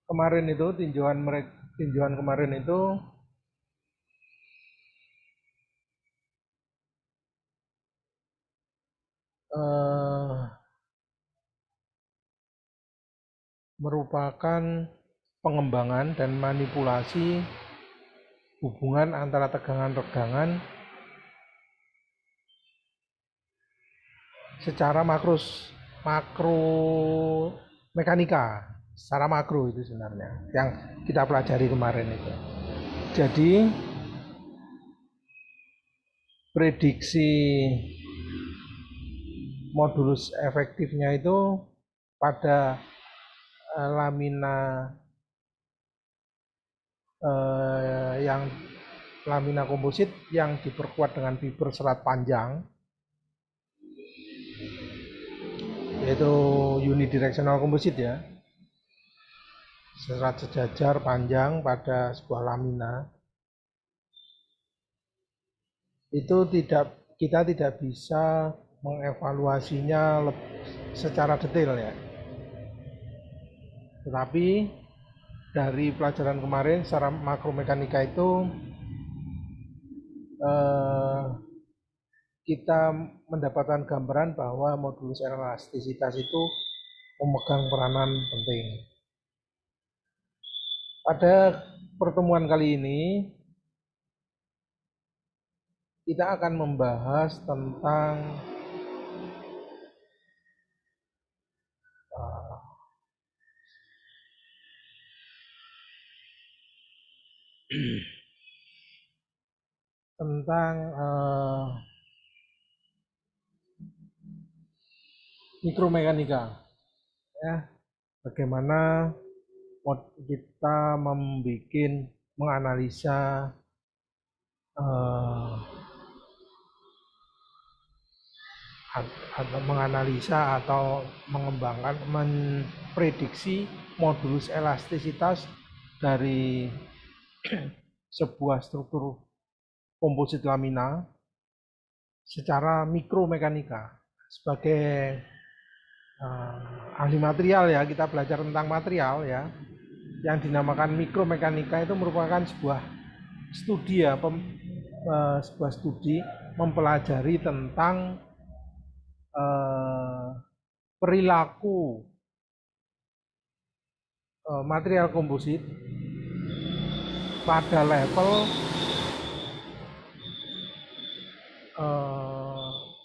kemarin itu tinjauan kemarin itu merupakan pengembangan dan manipulasi hubungan antara tegangan-tegangan secara makro mekanika, secara makro itu sebenarnya yang kita pelajari kemarin itu. Jadi prediksi modulus efektifnya itu pada lamina yang lamina komposit yang diperkuat dengan fiber serat panjang, yaitu unidirectional komposit ya, serat sejajar panjang pada sebuah lamina, itu kita tidak bisa mengevaluasinya secara detail ya. Tetapi dari pelajaran kemarin secara makromekanika itu kita mendapatkan gambaran bahwa modulus elastisitas itu memegang peranan penting. Pada pertemuan kali ini kita akan membahas tentang mikromekanika ya, bagaimana kita menganalisa atau mengembangkan, memprediksi modulus elastisitas dari sebuah struktur komposit lamina secara mikromekanika. Sebagai ahli material ya, kita belajar tentang material ya, yang dinamakan mikromekanika itu merupakan sebuah studi ya, sebuah studi mempelajari tentang perilaku material komposit pada level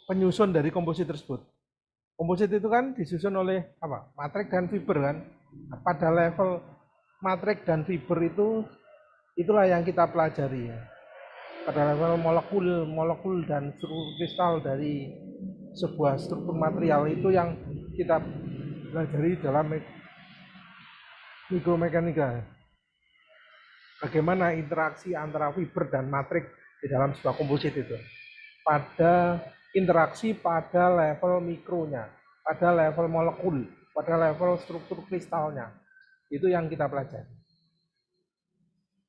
penyusun dari komposit tersebut. Komposit itu kan disusun oleh apa? Matrix dan fiber kan. Nah, pada level matrix dan fiber itulah yang kita pelajari ya. Pada level molekul dan struktur kristal dari sebuah struktur material itu yang kita pelajari dalam mikromekanika. Bagaimana interaksi antara fiber dan matrix di dalam sebuah komposit itu. Pada interaksi pada level mikronya, pada level molekul, pada level struktur kristalnya. Itu yang kita pelajari.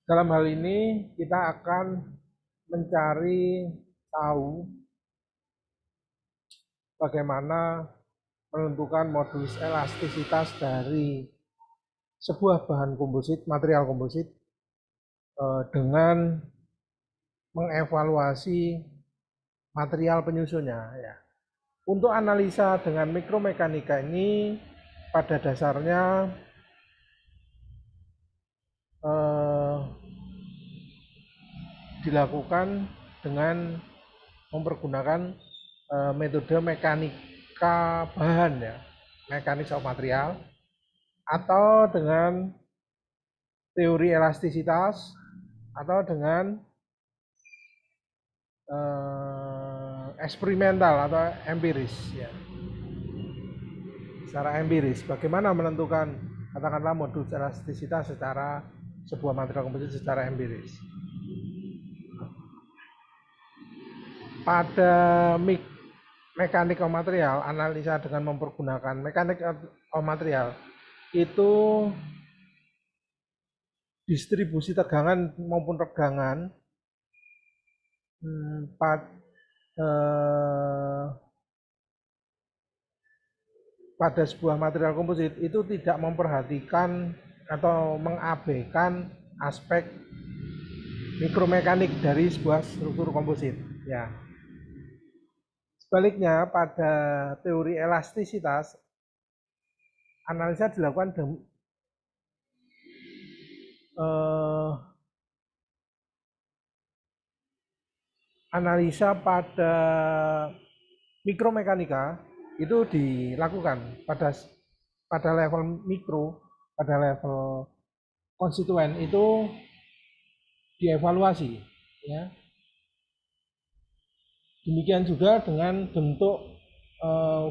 Dalam hal ini kita akan mencari tahu bagaimana menentukan modulus elastisitas dari sebuah bahan komposit, material komposit, dengan mengevaluasi material penyusunnya ya. Untuk analisa dengan mikromekanika ini pada dasarnya dilakukan dengan mempergunakan metode mekanika bahan ya, mechanics of material, atau dengan teori elastisitas, atau dengan eksperimental atau empiris ya. Secara empiris, bagaimana menentukan katakanlah modulus elastisitas secara sebuah material komposit secara empiris. Pada mekanik material, analisa dengan mempergunakan mekanik material itu distribusi tegangan maupun regangan pada sebuah material komposit itu tidak memperhatikan atau mengabaikan aspek mikromekanik dari sebuah struktur komposit. Ya, sebaliknya pada teori elastisitas, analisa dilakukan analisa pada mikromekanika itu dilakukan pada level mikro, pada level konstituen itu dievaluasi, ya. Demikian juga dengan bentuk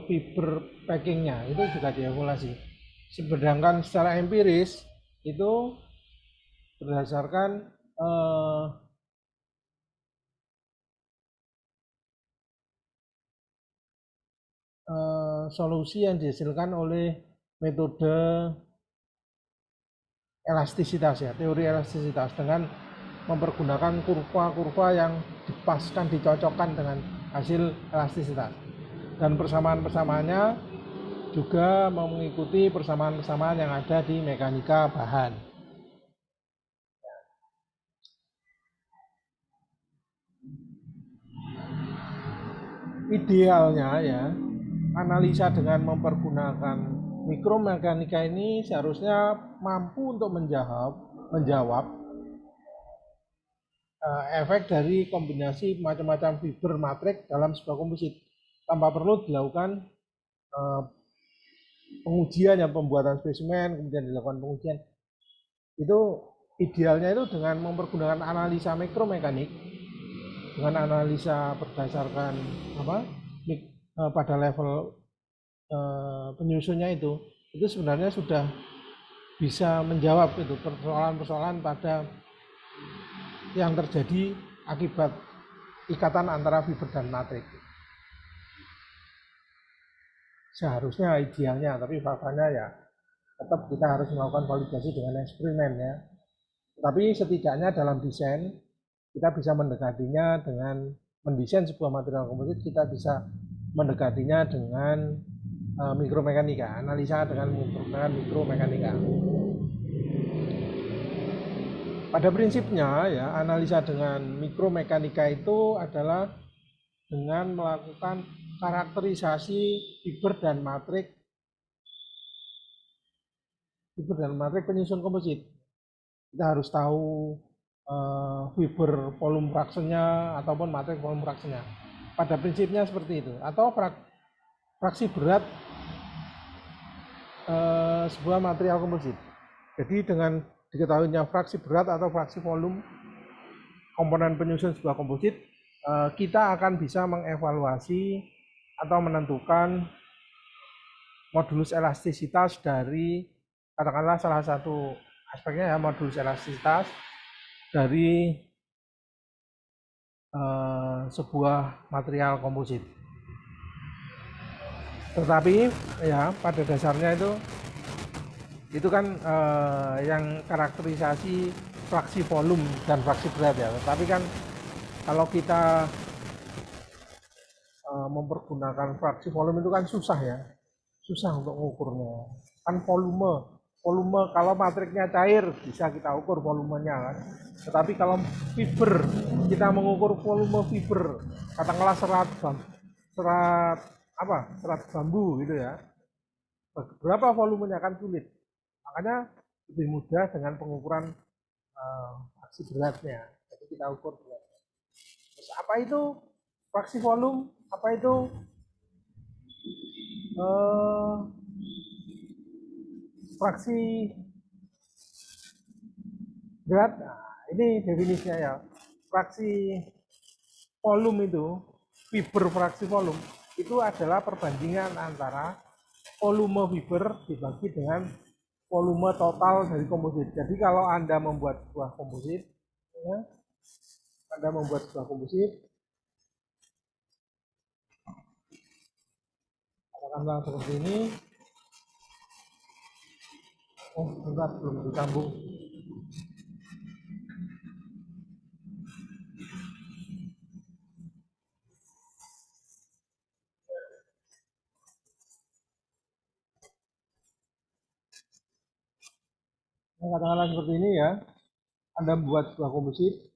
fiber packingnya itu juga dievaluasi. Sedangkan secara empiris itu berdasarkan solusi yang dihasilkan oleh metode elastisitas, ya, teori elastisitas, dengan mempergunakan kurva-kurva yang dipaskan, dicocokkan dengan hasil elastisitas. Dan persamaan-persamaannya juga mengikuti persamaan-persamaan yang ada di mekanika bahan. Idealnya, ya, analisa dengan mempergunakan mikromekanika ini seharusnya mampu untuk menjawab efek dari kombinasi macam-macam fiber matrik dalam sebuah komposit tanpa perlu dilakukan pengujian, yang pembuatan spesimen kemudian dilakukan pengujian. Itu idealnya itu dengan mempergunakan analisa mikromekanik, dengan analisa berdasarkan pada level penyusunnya itu sebenarnya sudah bisa menjawab itu persoalan-persoalan pada yang terjadi akibat ikatan antara fiber dan matrik. Seharusnya idealnya, tapi faktanya ya tetap kita harus melakukan validasi dengan eksperimen, ya. Tapi setidaknya dalam desain kita bisa mendekatinya dengan mendesain sebuah material komposit, kita bisa mendekatinya dengan mikromekanika, analisa dengan menggunakan mikromekanika. Pada prinsipnya, ya, analisa dengan mikromekanika itu adalah dengan melakukan karakterisasi fiber dan matrik penyusun komposit. Kita harus tahu fiber volume fraction-nya ataupun matrik volume fraction-nya. Pada prinsipnya seperti itu. Atau fraksi berat sebuah material komposit. Jadi dengan diketahuinya fraksi berat atau fraksi volume komponen penyusun sebuah komposit, kita akan bisa mengevaluasi atau menentukan modulus elastisitas dari, katakanlah salah satu aspeknya, ya, modulus elastisitas dari sebuah material komposit. Tetapi ya pada dasarnya itu kan yang karakterisasi fraksi volume dan fraksi berat, ya. Tetapi kan kalau kita mempergunakan fraksi volume itu kan susah, ya. Susah untuk mengukurnya. Kan volume kalau matriknya cair bisa kita ukur volumenya, kan. Tetapi kalau fiber, kita mengukur volume fiber, katakanlah serat bambu gitu, ya. Berapa volumenya kan sulit. Makanya lebih mudah dengan pengukuran fraksi beratnya. Jadi kita ukur beratnya. Terus apa itu fraksi volume? Apa itu fraksi berat? Nah, ini definisinya, ya. Fraksi volume itu, fiber fraksi volume itu adalah perbandingan antara volume fiber dibagi dengan volume total dari komposit. Jadi kalau Anda membuat sebuah komposit, ya, katakanlah seperti ini. Oh, bentar, belum disambung. Nah, katakanlah seperti ini ya. Anda membuat sebuah komposit.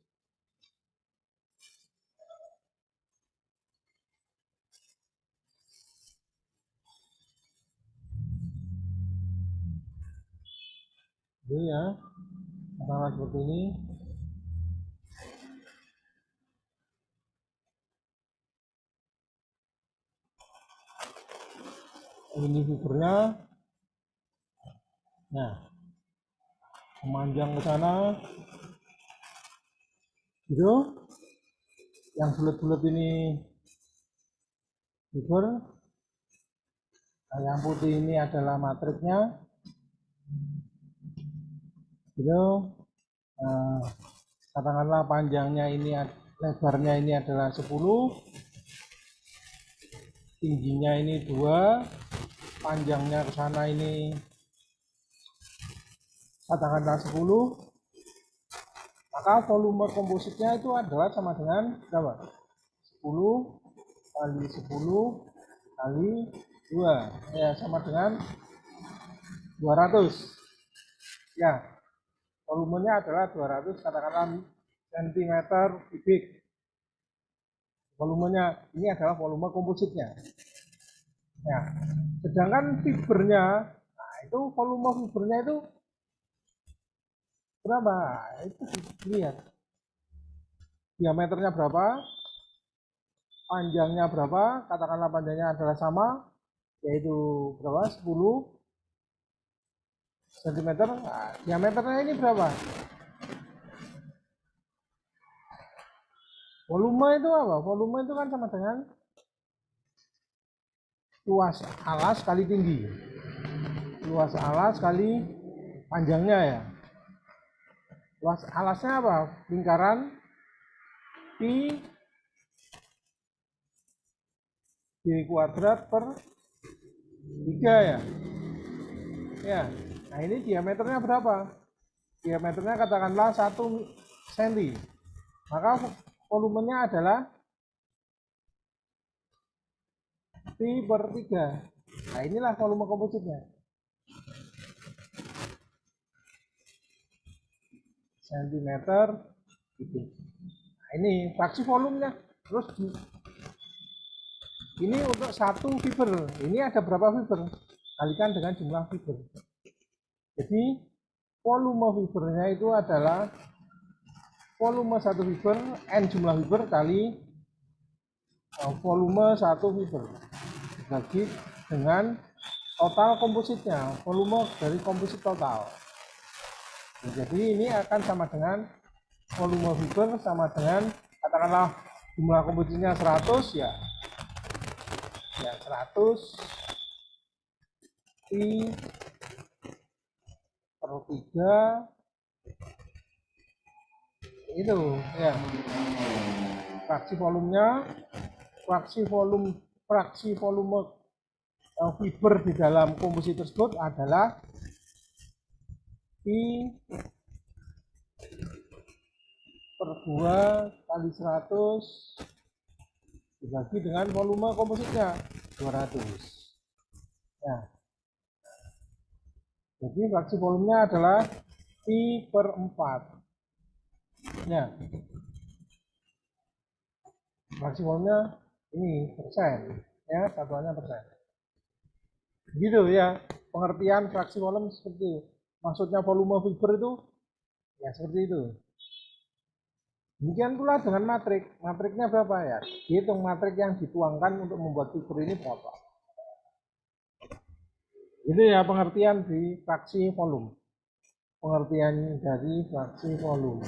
Ini ya. Katakanlah seperti ini. Ini fibernya. Nah, memanjang ke sana. Gitu. Yang bulat-bulat ini fiber. Nah, yang putih ini adalah matriknya. Gitu. Nah, katakanlah panjangnya ini, lebarnya ini adalah 10, tingginya ini 2, panjangnya ke sana ini katakanlah 10, maka volume kompositnya itu adalah sama dengan berapa? 10 kali 10 kali 2, ya sama dengan 200. Ya, volumenya adalah 200 katakanlah cm kubik. Volumenya ini adalah volume kompositnya. Ya, sedangkan fibernya, nah itu volume fibernya itu berapa? Itu lihat diameternya berapa, panjangnya berapa, katakanlah panjangnya adalah sama, yaitu berapa? 10 cm. Nah, diameternya ini berapa? Volume itu apa? Volume itu kan sama dengan luas alas kali tinggi. Luas alas kali panjangnya ya. Luas alasnya apa? Lingkaran pi d kuadrat per 3 ya. Ya. Nah, ini diameternya berapa? Diameternya katakanlah 1 cm. Maka volumenya adalah pi per 3. Nah, inilah volume kompositnya. Sentimeter itu. Nah, ini fraksi volumenya. Terus ini untuk satu fiber. Ini ada berapa fiber? Kalikan dengan jumlah fiber. Jadi volume fibernya itu adalah volume satu fiber n jumlah fiber kali volume satu fiber dibagi dengan total kompositnya, volume dari komposit total. Nah, jadi ini akan sama dengan volume fiber sama dengan katakanlah jumlah kompositnya 100 ya. Ya 100 pi per 3 itu ya. Fraksi volumenya, fraksi volume fiber di dalam komposit tersebut adalah pi per 2 kali 100 dibagi dengan volume kompositnya 200. Ya. Jadi fraksi volumenya adalah pi per 4. Ya. Fraksi volumenya ini persen, ya satuannya persen. Gitu ya, pengertian fraksi volume seperti itu. Maksudnya volume fiber itu ya seperti itu. Demikian pula dengan matrik. Matriknya berapa ya? Hitung matrik yang dituangkan untuk membuat fiber ini berapa. Itu ya pengertian di fraksi volume. Pengertian dari fraksi volume.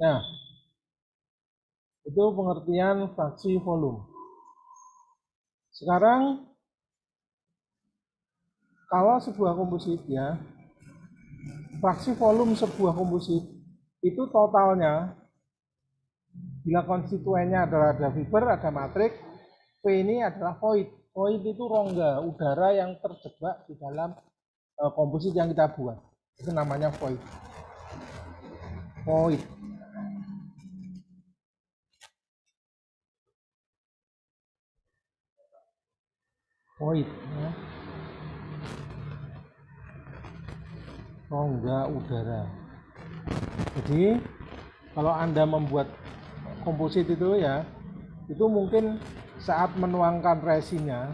Nah, itu pengertian fraksi volume. Sekarang kalau sebuah komposit ya, fraksi volume sebuah komposit itu totalnya, bila konstituennya adalah ada fiber, ada matrik, V ini adalah void. Void itu rongga udara yang terjebak di dalam komposit yang kita buat. Itu namanya void. void. Void ya. Rongga udara. Jadi kalau Anda membuat komposit itu ya, itu mungkin saat menuangkan resinnya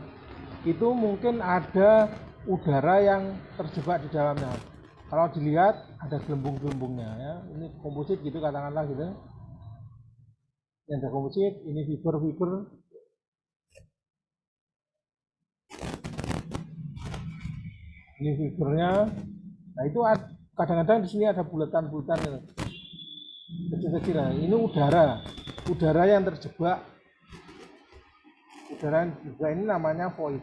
itu mungkin ada udara yang terjebak di dalamnya. Kalau dilihat ada gelembung-gelembungnya ya. Ini komposit gitu katakanlah gitu. Yang ada komposit, ini fiber-fiber. Ini fibernya. Nah itu kadang-kadang di sini ada bulatan-bulatan kecil-kecil. Ini udara yang terjebak. Udara yang juga ini namanya void.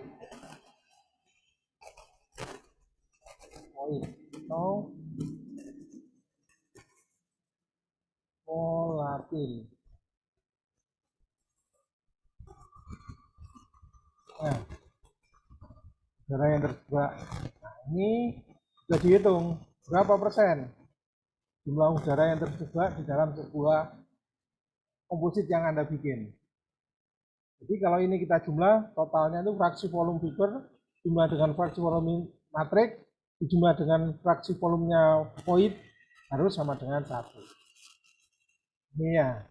Void atau volatil. Nah, udara yang terjebak. Nah, ini sudah dihitung berapa persen jumlah udara yang terjebak di dalam sebuah komposit yang Anda bikin. Jadi kalau ini kita jumlah totalnya itu fraksi volume fiber jumlah dengan fraksi volume matrik dijumlah dengan fraksi volumenya void harus sama dengan 1. Ini ya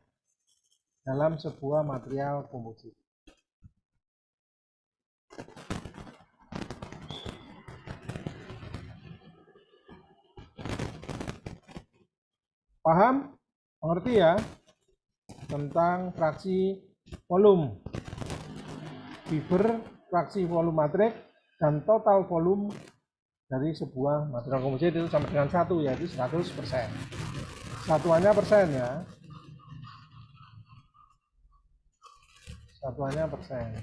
dalam sebuah material komposit. Paham? Mengerti ya tentang fraksi volume fiber, fraksi volume matrik, dan total volume dari sebuah material komposit itu sama dengan 1, yaitu 100%. Satuannya persen ya. Satuannya persen.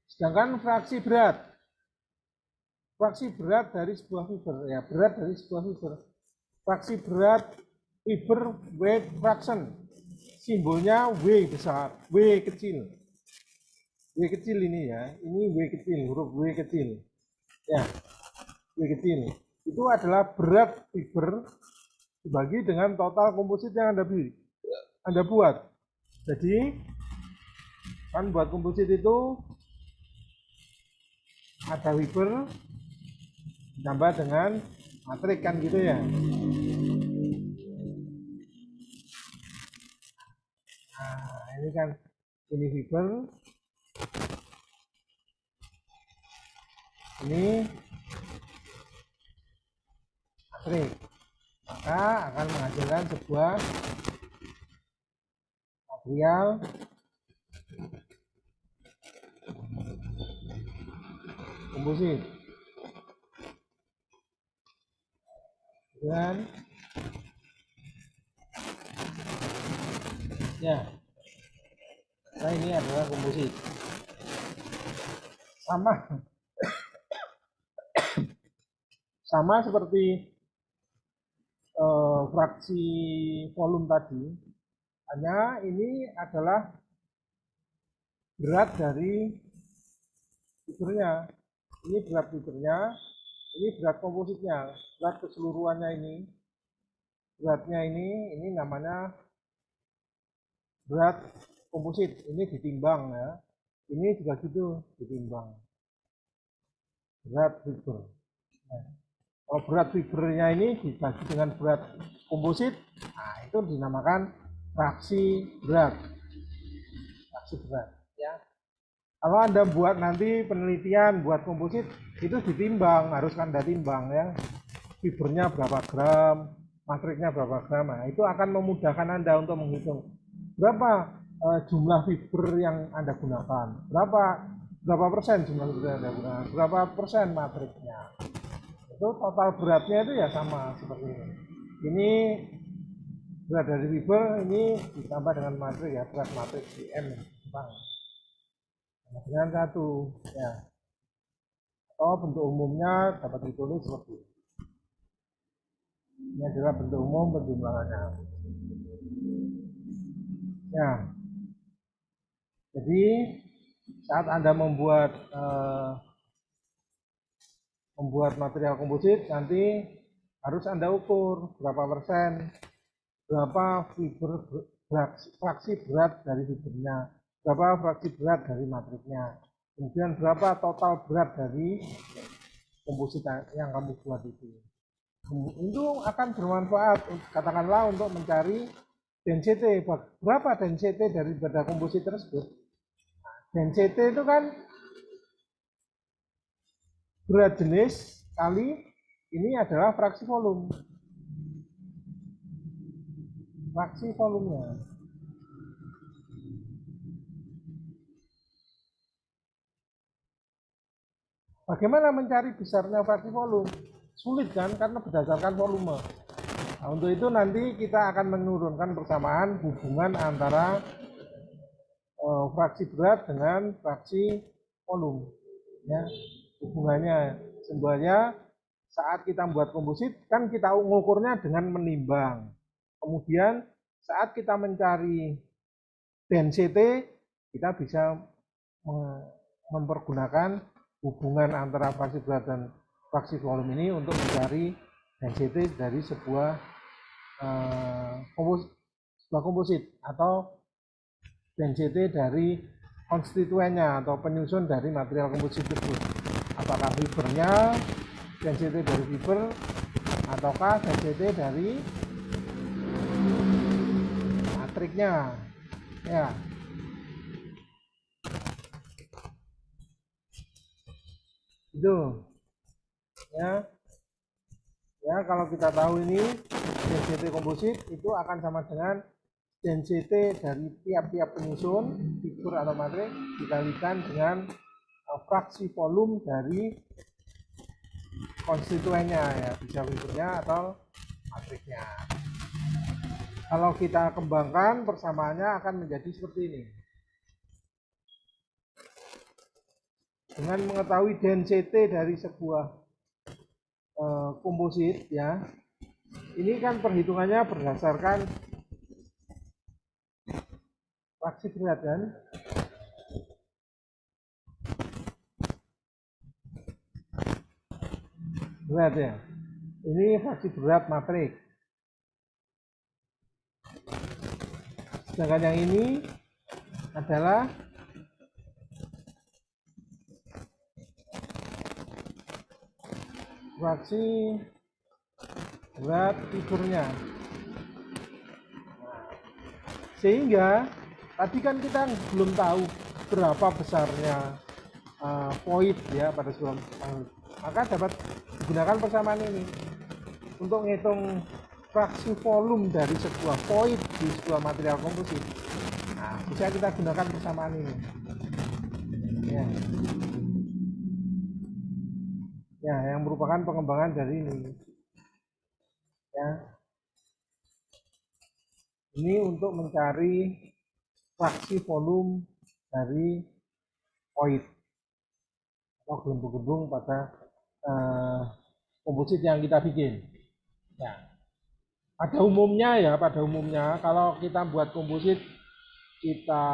Sedangkan fraksi berat dari sebuah fiber ya, berat dari sebuah fiber. Fraksi berat fiber weight fraction. Simbolnya W besar, W kecil. W kecil ini ya, ini W kecil, huruf W kecil. Ya, W kecil. Itu adalah berat fiber dibagi dengan total komposit yang Anda buat. Jadi, kan buat komposit itu ada fiber ditambah dengan matrik kan gitu ya. Nah, ini kan ini fiber, ini matrik, maka akan menghasilkan sebuah material komposit dan ya, nah ini adalah komposit sama seperti fraksi volume tadi, hanya ini adalah berat dari fibernya. Ini berat fibernya, ini berat kompositnya, berat keseluruhannya ini. Beratnya ini namanya berat komposit. Ini ditimbang ya. Ini juga gitu ditimbang. Berat fiber. Nah, kalau berat fibernya ini dibagi dengan berat komposit, nah itu dinamakan fraksi berat. Fraksi berat ya. Kalau Anda buat nanti penelitian buat komposit itu ditimbang, harus Anda timbang ya. Fibernya berapa gram, matriknya berapa gram. Nah, itu akan memudahkan Anda untuk menghitung berapa jumlah fiber yang Anda gunakan, berapa persen jumlah fiber yang Anda gunakan, berapa persen matriknya. Itu total beratnya itu ya sama seperti ini. Ini berat dari fiber, ini ditambah dengan matrik ya, berat matrik M dengan 1 ya. Atau bentuk umumnya dapat ditulis seperti ini. Ini adalah bentuk umum penjumlahannya. Ya, jadi saat Anda membuat membuat material komposit nanti harus Anda ukur berapa persen, berapa fraksi berat dari fibernya, berapa fraksi berat dari matriknya, kemudian berapa total berat dari komposit yang kamu buat itu. Itu akan bermanfaat katakanlah untuk mencari density, berapa density daripada komposit tersebut. Density itu kan berat jenis kali ini adalah fraksi volume. Fraksi volumenya. Bagaimana mencari besarnya fraksi volume? Sulit kan, karena berdasarkan volume. Nah, untuk itu nanti kita akan menurunkan persamaan hubungan antara fraksi berat dengan fraksi volume. Ya, hubungannya sebenarnya saat kita membuat komposit kan kita mengukurnya dengan menimbang. Kemudian saat kita mencari density, kita bisa mempergunakan hubungan antara fraksi berat dan fraksi volume ini untuk mencari density dari sebuah komposit atau density dari konstituennya atau penyusun dari material komposit tersebut. Apakah fibernya, density dari fiber, ataukah density dari matriknya. Ya. Itu. Ya. Ya, kalau kita tahu ini density komposit itu akan sama dengan density dari tiap-tiap penyusun fiber atau matrik dikalikan dengan fraksi volume dari konstituennya, ya bisa fibernya atau matriknya. Kalau kita kembangkan persamaannya akan menjadi seperti ini. Dengan mengetahui density dari sebuah komposit, ya, ini kan perhitungannya berdasarkan fraksi berat kan. Berat ya. Ini fraksi berat matrik. Sedangkan yang ini adalah fraksi berat fibernya. Sehingga tadi kan kita belum tahu berapa besarnya void ya pada sebuah maka dapat digunakan persamaan ini untuk menghitung fraksi volume dari sebuah void di sebuah material komposit. Nah, bisa kita gunakan persamaan ini. Ya. Ya, yang merupakan pengembangan dari ini. Ya. Ini untuk mencari fraksi volume dari void atau gelembung-gelembung pada komposit yang kita bikin. Ya. Pada umumnya kalau kita buat komposit kita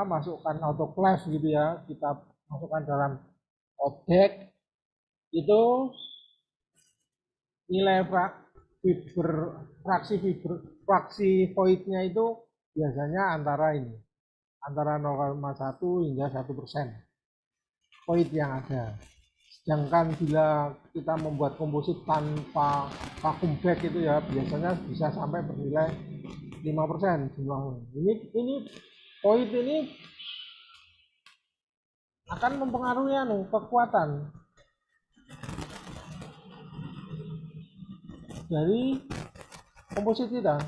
masukkan autoclave gitu ya, kita masukkan dalam objek itu nilai fraksi voidnya itu biasanya antara 0,1 hingga 1% void yang ada. Sedangkan bila kita membuat komposit tanpa vacuum bag itu ya biasanya bisa sampai bernilai 5% jumlahnya. Ini void ini akan mempengaruhi kekuatan dari komposit kita.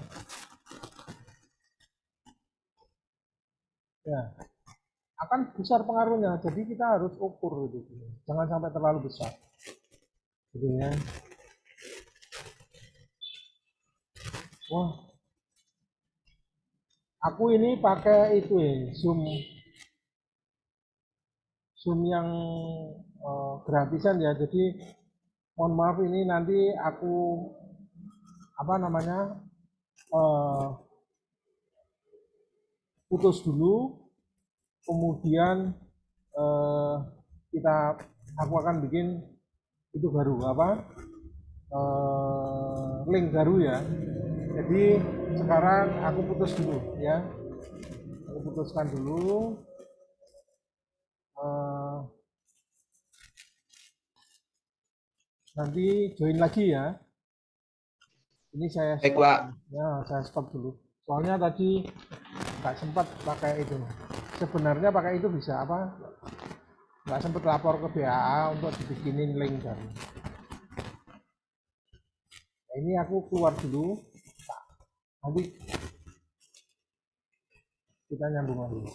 Ya, akan besar pengaruhnya. Jadi kita harus ukur gitu. Jangan sampai terlalu besar. Gitu ya. Wah. Aku ini pakai itu ya, Zoom yang gratisan ya. Jadi mohon maaf ini nanti aku putus dulu, kemudian aku akan bikin itu baru apa, link baru ya. Jadi sekarang aku putus dulu ya, aku putuskan dulu. Nanti join lagi ya. Ini saya Baik, stop. Pak. Ya, saya stop dulu. Soalnya tadi nggak sempat pakai itu. Sebenarnya pakai itu bisa apa? Nggak sempat lapor ke BAA untuk dibikinin link kan. Nah, ini aku keluar dulu. Nanti kita nyambung lagi.